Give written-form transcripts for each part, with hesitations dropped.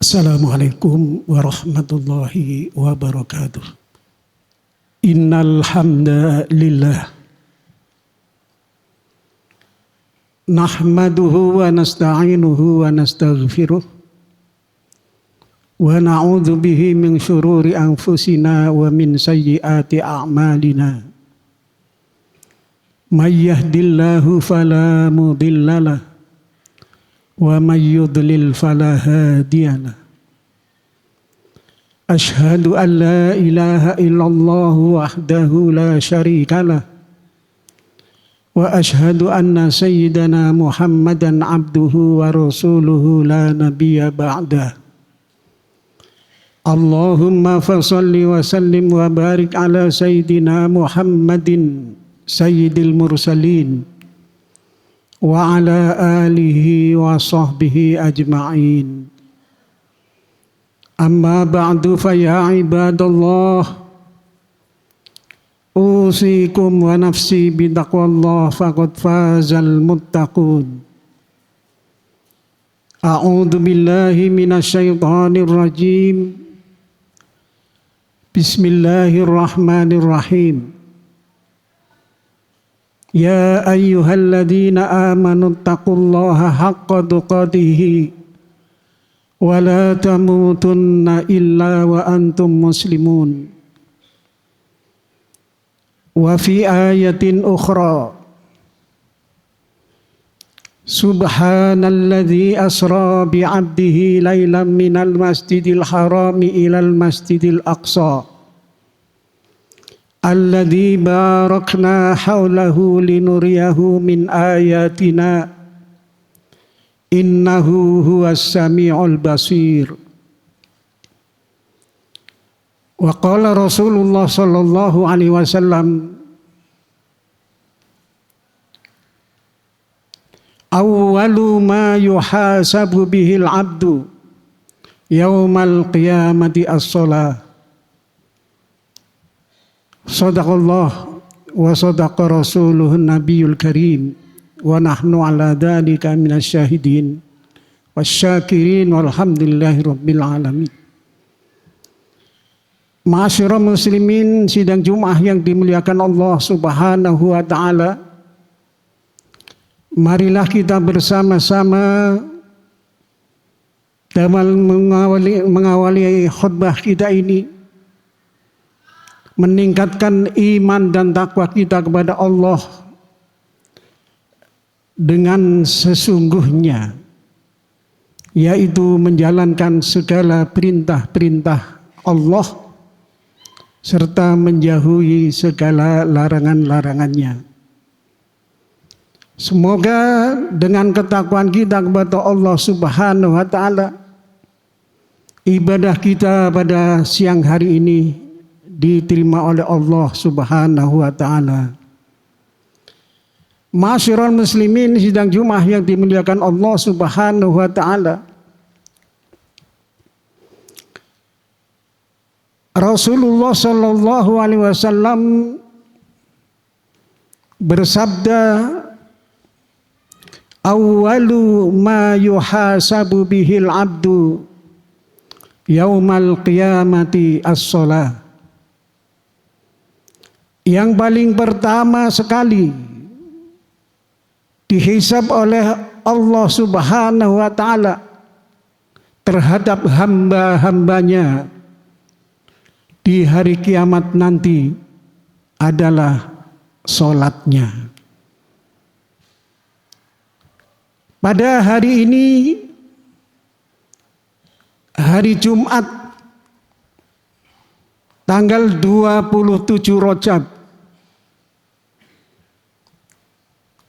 Assalamualaikum warahmatullahi wabarakatuh. Innal hamdalillah nahmaduhu wa nasta'inuhu wa nastaghfiruh wa na'udzu bihi min syururi anfusina wa min sayyiati a'malina. May yahdihillahu fala mudhillalah wa may yudlil fala hadiyalah. Asyhadu an la ilaha illallah wahdahu la syarikalah wa asyhadu anna sayyidana Muhammadan abduhu wa rasuluhu la nabiyya ba'dah. Allahumma fassalli wa sallim wa barik ala sayyidina Muhammadin sayyidil mursalin wa ala alihi wa sahbihi ajma'in. Amma ba'du fa ya ibadallah, usikum wa nafsi bitaqwallah faqad fazal muttaqun. A'udzu billahi minasyaitonir rajim. Bismillahirrahmanirrahim. Ya ayyuhalladzina amanu taqullaha haqqa tuqatih wa la tamutunna illa wa antum muslimun. Wa fi ayatin ukhra Subhanalladzi asra bi'abdihi lailan minal masjidil harami ilal masjidil aqsa alladzi barakna haulahu linuriyahu min ayatina innahu huwas sami'ul basir. Wa qala Rasulullah sallallahu alaihi wasallam, awwalu ma yuhasabu bihil abdu yaumal qiyamati as-shalah. Sadaqallah wa sadaqa rasuluhun nabiyul karim wa nahnu ala dhalika minasyahidin wasyakirin walhamdulillahi rabbil alamin. Ma'asyiral muslimin, sidang Jumat yang dimuliakan Allah Subhanahu wa taala, marilah kita bersama-sama dalam mengawali khutbah kita ini meningkatkan iman dan takwa kita kepada Allah dengan sesungguhnya, yaitu menjalankan segala perintah-perintah Allah serta menjauhi segala larangan-larangannya. Semoga dengan ketakwaan kita kepada Allah Subhanahu wa taala, ibadah kita pada siang hari ini diterima oleh Allah Subhanahu wa taala. Ma'asyiral muslimin, sidang Jumat yang dimuliakan Allah Subhanahu wa taala, Rasulullah sallallahu alaihi wasallam bersabda, awwalu ma yuhasabu bihil abdu yaumal qiyamati as-shalah. Yang paling pertama sekali dihisab oleh Allah Subhanahu wa taala terhadap hamba-hambanya di hari kiamat nanti adalah salatnya. Pada hari ini, hari Jumat tanggal 27 Rajab,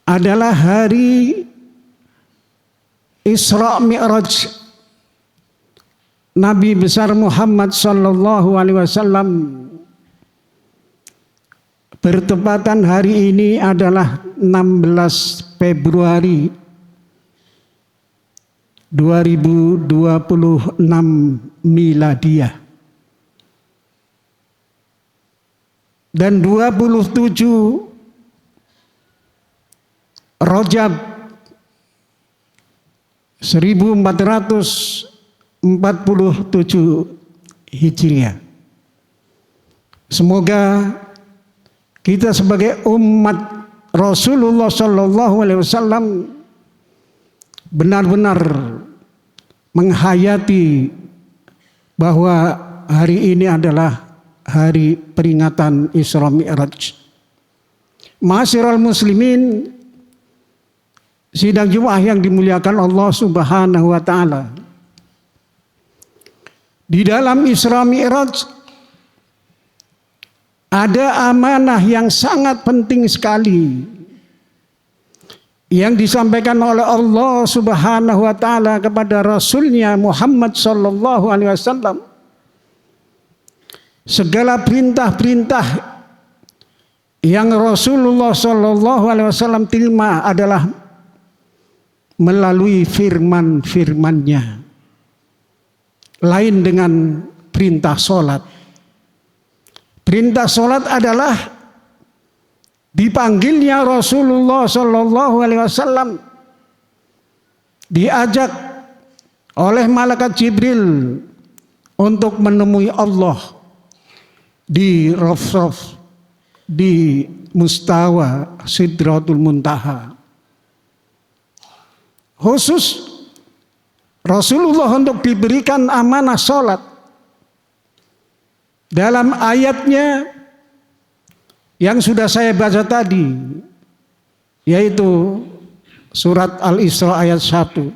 adalah hari Isra Mi'raj Nabi besar Muhammad sallallahu alaihi wasallam. Bertepatan hari ini adalah 16 Februari 2026 Miladiah. Dan 27 Rajab 1444 Hijriah. Semoga kita sebagai umat Rasulullah Shallallahu Alaihi Wasallam benar-benar menghayati bahwa hari ini adalah hari peringatan Isra Mi'raj. Ma'asyiral muslimin, sidang Jumat yang dimuliakan Allah Subhanahu wa taala. Di dalam Isra Mi'raj ada amanah yang sangat penting sekali yang disampaikan oleh Allah Subhanahu wa taala kepada Rasulnya Muhammad sallallahu alaihi wasallam. Segala perintah-perintah yang Rasulullah sallallahu alaihi wasallam terima adalah melalui firman-firman-Nya. Lain dengan perintah sholat. Perintah sholat adalah dipanggilnya Rasulullah Shallallahu Alaihi Wasallam, diajak oleh malaikat Jibril untuk menemui Allah di Raf-Raf, di Mustawa Sidratul Muntaha. Khusus Rasulullah untuk diberikan amanah sholat. Dalam ayatnya yang sudah saya baca tadi, yaitu surat Al-Isra ayat 1.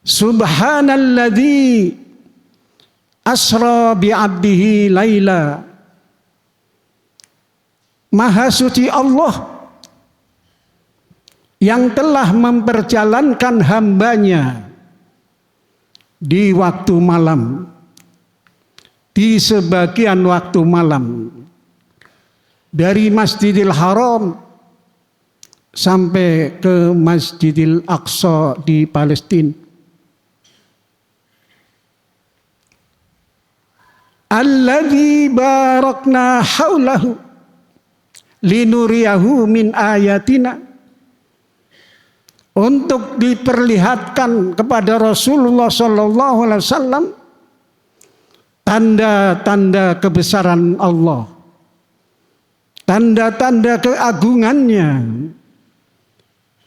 Subhanalladzi asra bi'abdihi laila. Maha suci Allah yang telah memperjalankan hambanya di waktu malam, di sebagian waktu malam, dari Masjidil Haram sampai ke Masjidil Aqsa di Palestina. Alladzi barakna haulahu linuriyahu min ayatina. Untuk diperlihatkan kepada Rasulullah Sallallahu Alaihi Wasallam tanda-tanda kebesaran Allah, tanda-tanda keagungannya,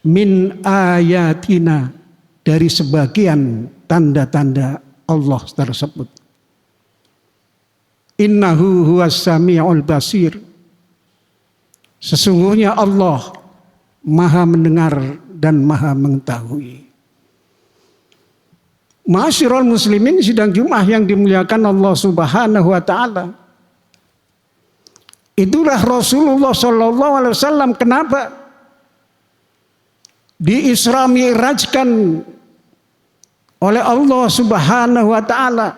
min ayatina, dari sebagian tanda-tanda Allah tersebut. Innahu huwas sami'ul basir. Sesungguhnya Allah Maha mendengar dan Maha mengetahui. Ma'asyiral muslimin, sidang Jumat yang dimuliakan Allah Subhanahu wa taala. Itulah Rasulullah sallallahu alaihi wasallam kenapa di Isra Mi'rajkan oleh Allah Subhanahu wa taala.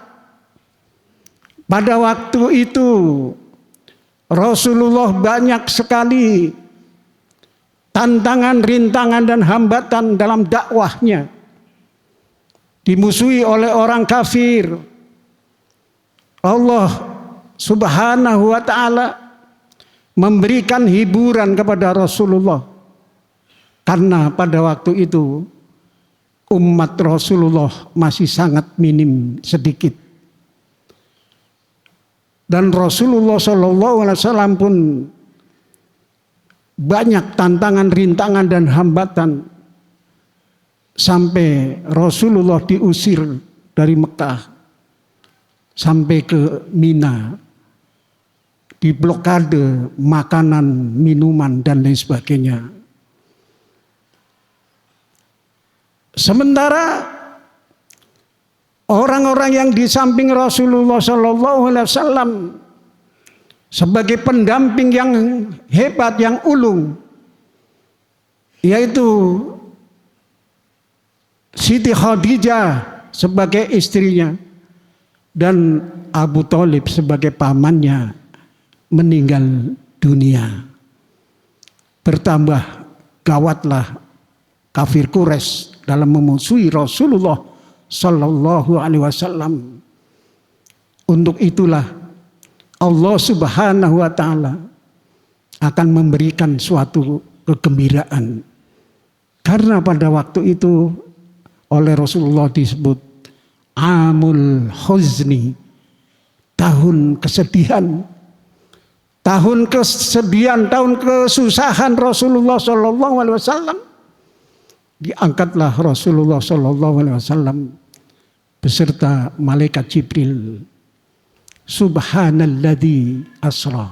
Pada waktu itu Rasulullah banyak sekali tantangan, rintangan dan hambatan dalam dakwahnya. Dimusuhi oleh orang kafir. Allah Subhanahu wa taala memberikan hiburan kepada Rasulullah. Karena pada waktu itu umat Rasulullah masih sangat minim, sedikit. Dan Rasulullah SAW pun banyak tantangan, rintangan dan hambatan sampai Rasulullah diusir dari Mekah sampai ke Mina, diblokade makanan, minuman dan lain sebagainya. Sementara orang-orang yang di samping Rasulullah SAW sebagai pendamping yang hebat, yang ulung, yaitu Siti Khadijah sebagai istrinya dan Abu Thalib sebagai pamannya, meninggal dunia. Bertambah gawatlah kafir Quraisy dalam memusuhi Rasulullah Sallallahu Alaihi Wasallam. Untuk itulah Allah Subhanahu wa taala akan memberikan suatu kegembiraan. Karena pada waktu itu oleh Rasulullah disebut amul huzni, tahun kesedihan, tahun kesusahan Rasulullah Shallallahu Alaihi Wasallam. Diangkatlah Rasulullah Shallallahu Alaihi Wasallam beserta malaikat Jibril. Subhanalladzi asra.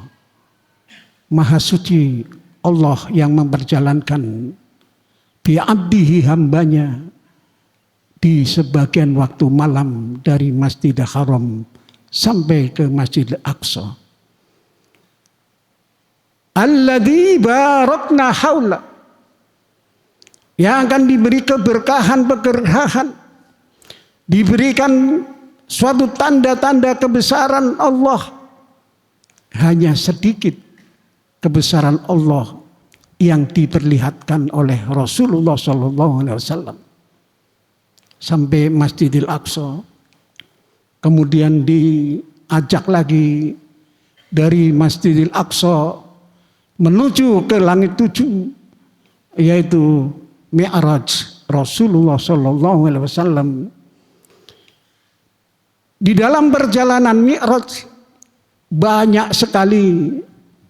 Maha suci Allah yang memperjalankan bi'abdihi hambanya di sebagian waktu malam dari Masjidil Haram sampai ke Masjidil Aqsa. Alladzi barakna haula, yang akan diberi keberkahan, diberikan suatu tanda-tanda kebesaran Allah. Hanya sedikit kebesaran Allah yang diperlihatkan oleh Rasulullah SAW sampai Masjidil Aqsa. Kemudian diajak lagi dari Masjidil Aqsa menuju ke langit 7, yaitu Mi'raj Rasulullah SAW. Di dalam perjalanan Mi'raj banyak sekali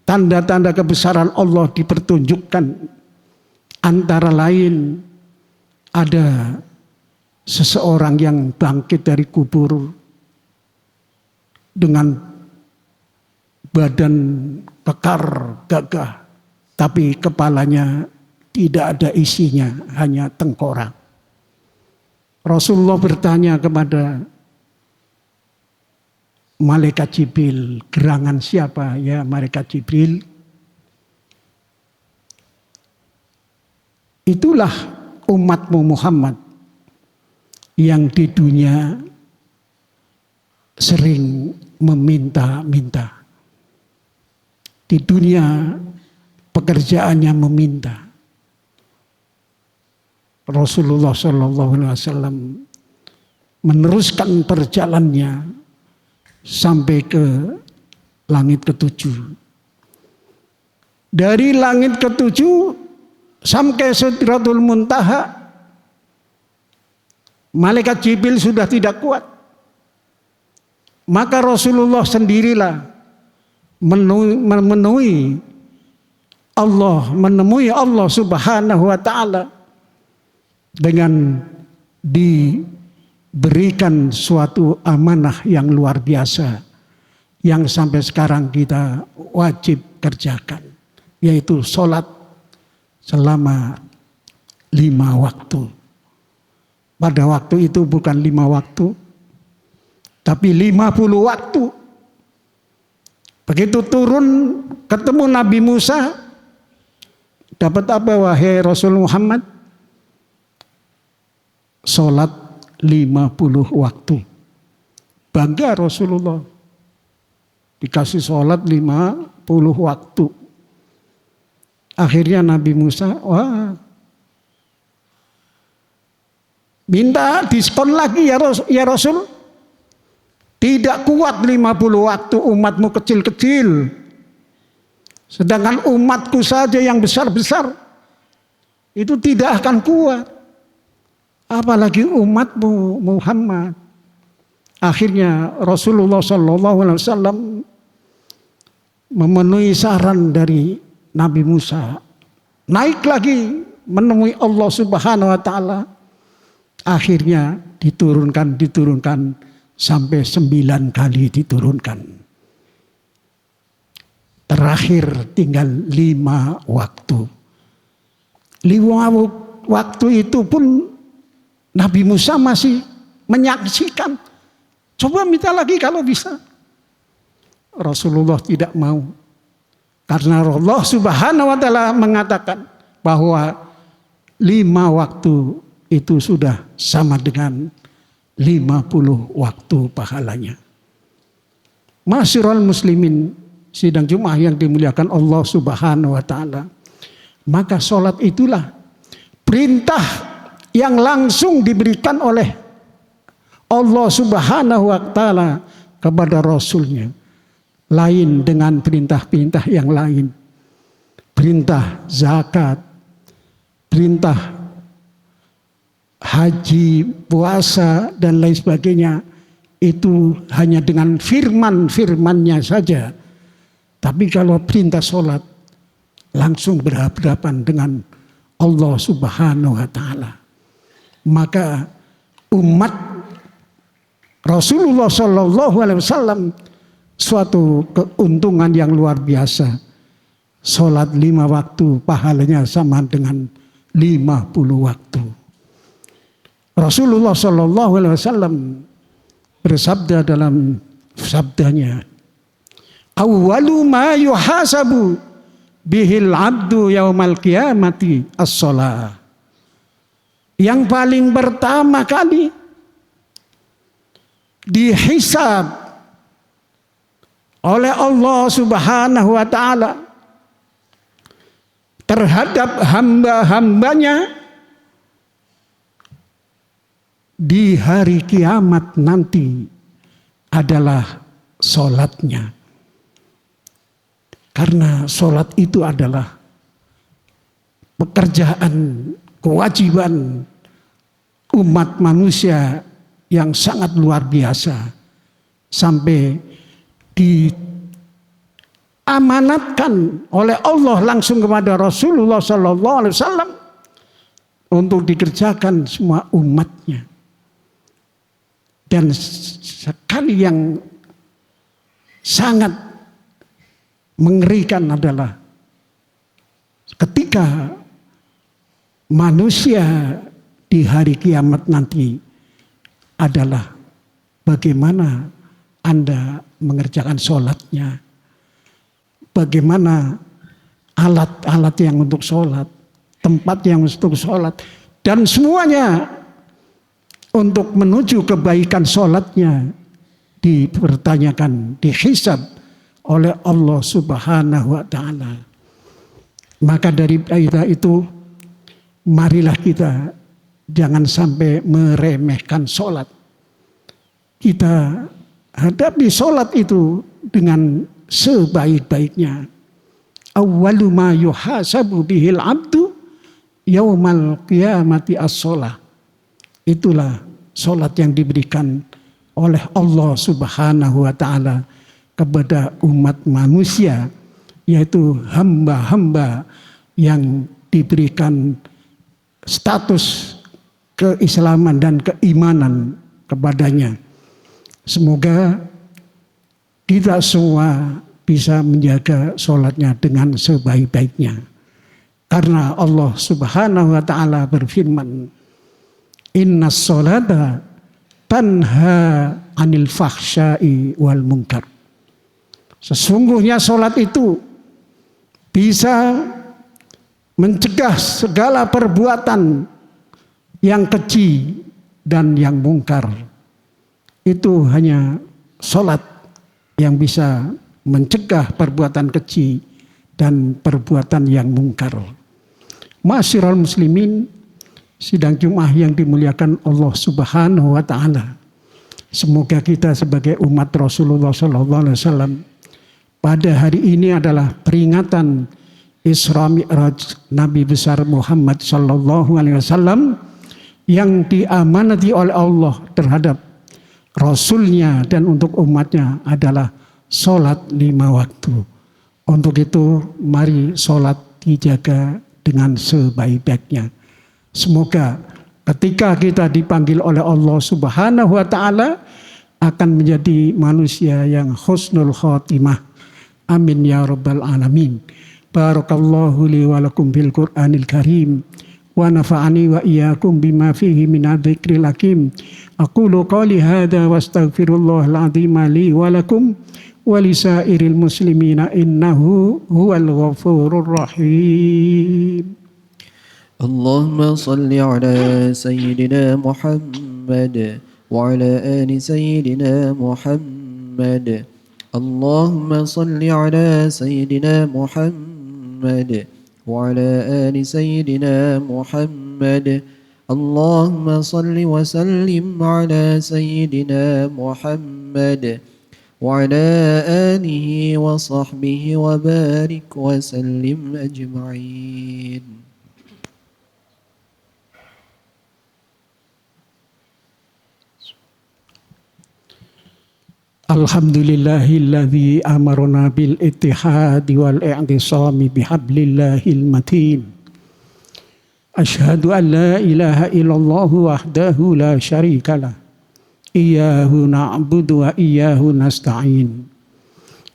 tanda-tanda kebesaran Allah dipertunjukkan. Antara lain ada seseorang yang bangkit dari kubur dengan badan kekar gagah, tapi kepalanya tidak ada isinya, hanya tengkorak. Rasulullah bertanya kepada malaikat Jibril, gerangan siapa ya malaikat Jibril? Itulah umatmu Muhammad yang di dunia sering meminta-minta. Di dunia pekerjaannya meminta. Rasulullah SAW meneruskan perjalanannya sampai ke langit ke-7. Dari langit ke-7 sampai Sidratul Muntaha, malaikat Jibril sudah tidak kuat. Maka Rasulullah sendirilah menemui Allah Subhanahu wa taala dengan diberikan suatu amanah yang luar biasa yang sampai sekarang kita wajib kerjakan, yaitu sholat selama 5 waktu. Pada waktu itu bukan 5 waktu, tapi 50 waktu. Begitu turun ketemu Nabi Musa, dapat apa wahai Rasul Muhammad? Sholat 50 waktu. Bangga Rasulullah, dikasih sholat 50 waktu. Akhirnya Nabi Musa, minta diskon lagi ya Rasul. Tidak kuat 50 waktu, umatmu kecil-kecil. Sedangkan umatku saja yang besar-besar itu tidak akan kuat. Apalagi umatmu Muhammad. Akhirnya Rasulullah SAW memenuhi saran dari Nabi Musa. Naik lagi menemui Allah Subhanahu wa taala. Akhirnya diturunkan sampai 9 kali diturunkan. Terakhir tinggal 5 waktu. 5 waktu itu pun Nabi Musa masih menyaksikan. Coba minta lagi kalau bisa. Rasulullah tidak mau. Karena Allah Subhanahu wa taala mengatakan bahwa 5 waktu itu sudah sama dengan 50 waktu pahalanya. Ma'asyiral muslimin, sidang Jumat yang dimuliakan Allah Subhanahu wa taala. Maka sholat itulah perintah yang langsung diberikan oleh Allah Subhanahu wa taala kepada Rasulnya. Lain dengan perintah-perintah yang lain. Perintah zakat, perintah haji, puasa, dan lain sebagainya, itu hanya dengan firman-firmannya saja. Tapi kalau perintah sholat, langsung berhadapan dengan Allah Subhanahu wa Ta'ala. Maka umat Rasulullah Shallallahu Alaihi Wasallam suatu keuntungan yang luar biasa. Sholat 5 waktu pahalanya sama dengan 50 waktu. Rasulullah Shallallahu Alaihi Wasallam bersabda dalam sabdanya, "Awwalu ma yuhasabu bihil abdu yaumal qiyamati as-shalah." Yang paling pertama kali dihisab oleh Allah Subhanahu wa Ta'ala terhadap hamba-hambanya di hari kiamat nanti adalah sholatnya. Karena sholat itu adalah pekerjaan, kewajiban umat manusia yang sangat luar biasa. Sampai diamanatkan oleh Allah langsung kepada Rasulullah SAW untuk dikerjakan semua umatnya. Dan sekali yang sangat mengerikan adalah ketika manusia di hari kiamat nanti adalah bagaimana Anda mengerjakan sholatnya, bagaimana alat-alat yang untuk sholat, tempat yang untuk sholat, dan semuanya untuk menuju kebaikan sholatnya dipertanyakan, dihisab oleh Allah Subhanahu wa Ta'ala. Maka dari itu, marilah kita jangan sampai meremehkan sholat. Kita hadapi sholat itu dengan sebaik-baiknya. Awwalu ma yuhasabu bihil abdu yaumal qiyamati as-sholah. Itulah sholat yang diberikan oleh Allah Subhanahu wa Ta'ala kepada umat manusia, yaitu hamba-hamba yang diberikan status keislaman dan keimanan kepadanya. Semoga kita semua bisa menjaga sholatnya dengan sebaik-baiknya. Karena Allah Subhanahu wa Ta'ala berfirman, "Innas sholata tanha anil fahsya'i wal munkar." Sesungguhnya sholat itu bisa mencegah segala perbuatan yang keji dan yang mungkar. Itu hanya sholat yang bisa mencegah perbuatan keji dan perbuatan yang mungkar. Ma'asyiral muslimin, sidang Jumat yang dimuliakan Allah Subhanahu wa Ta'ala. Semoga kita sebagai umat Rasulullah SAW pada hari ini adalah peringatan Isra Mi'raj Nabi besar Muhammad SAW yang diamanati oleh Allah terhadap Rasulnya dan untuk umatnya adalah sholat 5 waktu. Untuk itu mari sholat dijaga dengan sebaik-baiknya. Semoga ketika kita dipanggil oleh Allah Subhanahu wa Ta'ala akan menjadi manusia yang husnul khotimah. Amin ya rabbal alamin. Barakallahu li wa lakum bil Qur'anil Karim wa nafa'ani wa iyyakum bima fihi min adz-dzikril hakim. Aqulu qali hadza wa astaghfirullahal azim li wa lakum wa lisairil muslimina innahu huwal ghafurur rahim. Allahumma salli ala sayyidina Muhammad wa ala ali sayyidina Muhammad. Allahumma salli ala sayyidina Muhammad wa ala ali sayyidina Muhammad. Allahumma salli wa sallim ala sayyidina Muhammad wa ala alihi wa sahbihi wa barik wa sallim ajma'in. Alhamdulillahilladzi amarna bil ittihadi wal i'tisami bihablillahil matin. Asyhadu an la ilaha illallah wahdahu la syarikalah. Iyyahu na'budu wa iyyahu nasta'in.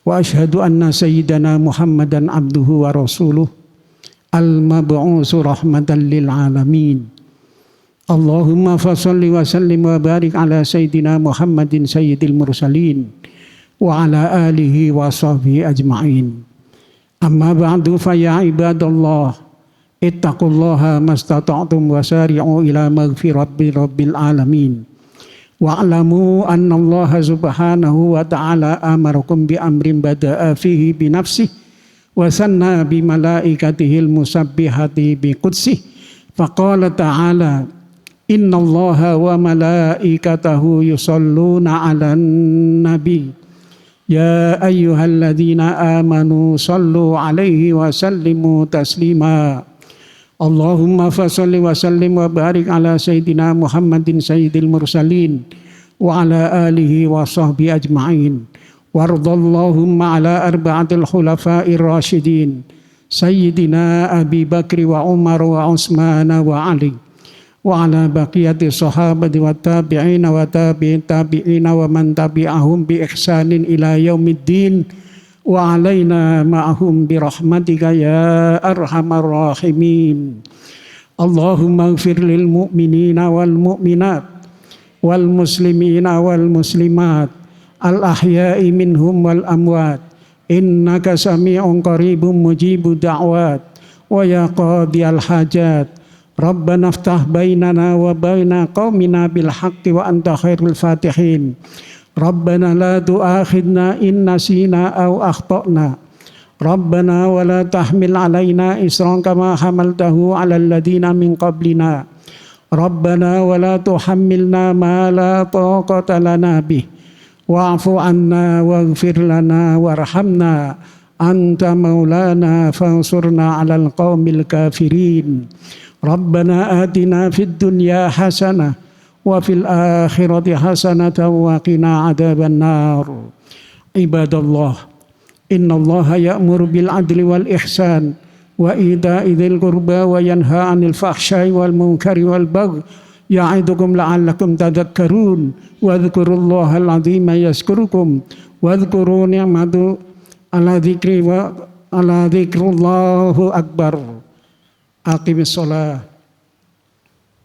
Wa asyhadu anna sayyidana Muhammadan abduhu wa rasuluh al-mab'usu rahmatan lil alamin. Allahumma fasalli wa sallim wa barik ala sayyidina Muhammadin sayyidil mursalin wa ala alihi wa sahbihi ajma'in. Amma ba'du fa ya ibadallah ittaqullaha mastata'tum wa sari'u ila maghfirati rabbil alamin. Wa'lamu anna Allah subhanahu wa ta'ala amarakum bi amrin bada'a fihi bi nafsihi wa sanna bi malaikatihil musabbihati bi qudsih. Faqala ta'ala Inna Allaha wa malaikatahu yusalluna ala nabi. Ya ayyuhalladzina amanu sallu alaihi wa sallimu taslima. Allahumma fasalli wa sallim wa barik ala sayyidina Muhammadin sayyidil mursalin wa ala alihi wa sahbihi ajma'in. Wardallahumma ala arba'atil khulafa'ir rasyidin sayyidina Abi Bakri wa Umar wa Utsman wa Ali wa ala baqiyati sahabati wa tabi'ina wa tabi'in tabi'ina wa man tabi'ahum bi ihsanin ila yaumiddin wa alaina ma'ahum bi rahmatika ya arhamar rahimin. Allahumma ighfir lil mu'minina wal mu'minat wal muslimina wal muslimat al ahya'i minhum wal amwat innaka sami'un qaribun mujibud da'wat wa ya qadiyal hajat. Rabbana iftah bainana wa baina qaumina bil haqqi wa anta khairul fatihin. Rabbana la tu'akhidna in nasina aw akhtana. Rabbana wa la tahmil alaina isran kama hamaltahu ala alladhina min qablina. Rabbana wa la tuhammilna ma la taqata lana bih. Wa'fu anna waghfir lana warhamna. Anta maulana fansurna alal qaumil kafirin. Rabbana atina fid dunya hasanah wa fil akhirati hasanatan wa qina adzaban nar. Ibadallah, innallaha ya'muru bil adli wal ihsan wa ita'i dzil qurba wa yanha 'anil fahsya'i wal munkari wal baghi ya'idukum la'allakum tadhakkarun. Wadhkurullahal 'azima yazkurukum wadhkuru ni'matu ala dzikri wa ala dzikrullahu akbar. Aqimis shalah.